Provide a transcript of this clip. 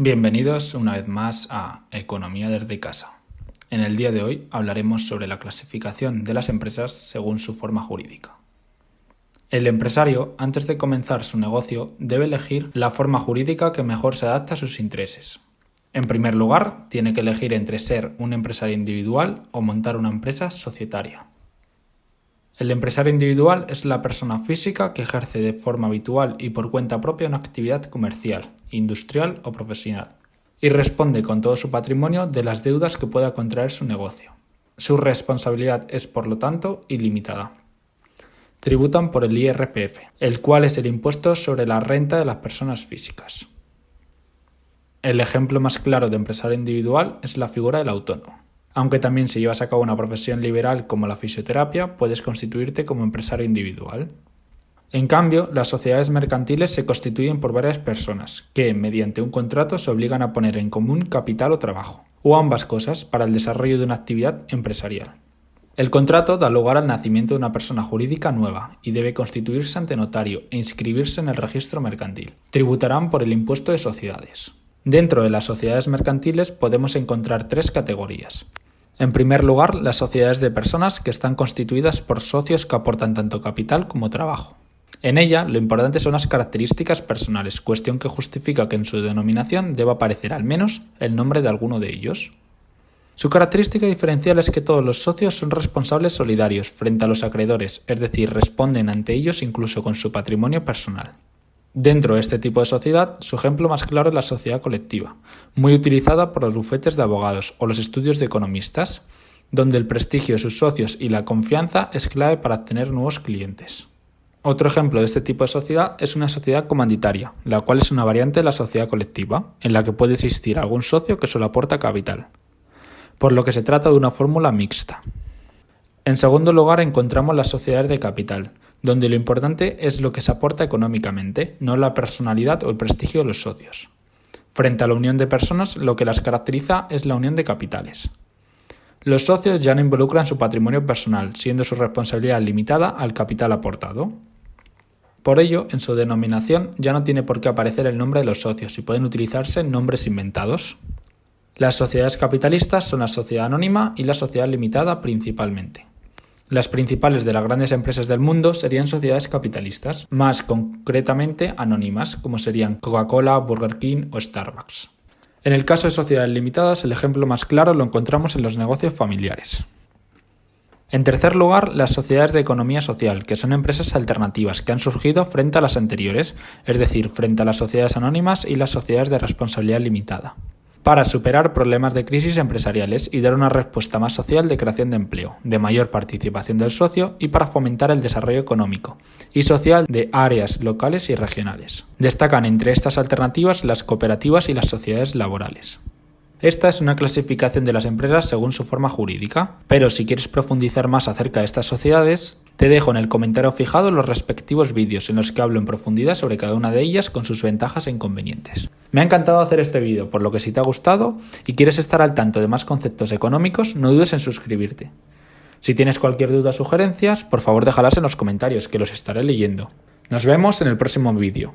Bienvenidos una vez más a Economía desde casa. En el día de hoy hablaremos sobre la clasificación de las empresas según su forma jurídica. El empresario, antes de comenzar su negocio, debe elegir la forma jurídica que mejor se adapte a sus intereses. En primer lugar, tiene que elegir entre ser un empresario individual o montar una empresa societaria. El empresario individual es la persona física que ejerce de forma habitual y por cuenta propia una actividad comercial, industrial o profesional, y responde con todo su patrimonio de las deudas que pueda contraer su negocio. Su responsabilidad es, por lo tanto, ilimitada. Tributan por el IRPF, el cual es el impuesto sobre la renta de las personas físicas. El ejemplo más claro de empresario individual es la figura del autónomo. Aunque también si llevas a cabo una profesión liberal como la fisioterapia, puedes constituirte como empresario individual. En cambio, las sociedades mercantiles se constituyen por varias personas que, mediante un contrato, se obligan a poner en común capital o trabajo, o ambas cosas, para el desarrollo de una actividad empresarial. El contrato da lugar al nacimiento de una persona jurídica nueva y debe constituirse ante notario e inscribirse en el registro mercantil. Tributarán por el impuesto de sociedades. Dentro de las sociedades mercantiles podemos encontrar tres categorías. En primer lugar, las sociedades de personas que están constituidas por socios que aportan tanto capital como trabajo. En ella, lo importante son las características personales, cuestión que justifica que en su denominación deba aparecer al menos el nombre de alguno de ellos. Su característica diferencial es que todos los socios son responsables solidarios frente a los acreedores, es decir, responden ante ellos incluso con su patrimonio personal. Dentro de este tipo de sociedad, su ejemplo más claro es la sociedad colectiva, muy utilizada por los bufetes de abogados o los estudios de economistas, donde el prestigio de sus socios y la confianza es clave para obtener nuevos clientes. Otro ejemplo de este tipo de sociedad es una sociedad comanditaria, la cual es una variante de la sociedad colectiva, en la que puede existir algún socio que solo aporta capital, por lo que se trata de una fórmula mixta. En segundo lugar encontramos las sociedades de capital, donde lo importante es lo que se aporta económicamente, no la personalidad o el prestigio de los socios. Frente a la unión de personas, lo que las caracteriza es la unión de capitales. Los socios ya no involucran su patrimonio personal, siendo su responsabilidad limitada al capital aportado. Por ello, en su denominación ya no tiene por qué aparecer el nombre de los socios y pueden utilizarse nombres inventados. Las sociedades capitalistas son la sociedad anónima y la sociedad limitada principalmente. Las principales de las grandes empresas del mundo serían sociedades capitalistas, más concretamente anónimas, como serían Coca-Cola, Burger King o Starbucks. En el caso de sociedades limitadas, el ejemplo más claro lo encontramos en los negocios familiares. En tercer lugar, las sociedades de economía social, que son empresas alternativas que han surgido frente a las anteriores, es decir, frente a las sociedades anónimas y las sociedades de responsabilidad limitada, para superar problemas de crisis empresariales y dar una respuesta más social de creación de empleo, de mayor participación del socio y para fomentar el desarrollo económico y social de áreas locales y regionales. Destacan entre estas alternativas las cooperativas y las sociedades laborales. Esta es una clasificación de las empresas según su forma jurídica, pero si quieres profundizar más acerca de estas sociedades, te dejo en el comentario fijado los respectivos vídeos en los que hablo en profundidad sobre cada una de ellas con sus ventajas e inconvenientes. Me ha encantado hacer este vídeo, por lo que si te ha gustado y quieres estar al tanto de más conceptos económicos, no dudes en suscribirte. Si tienes cualquier duda o sugerencias, por favor déjalas en los comentarios, que los estaré leyendo. Nos vemos en el próximo vídeo.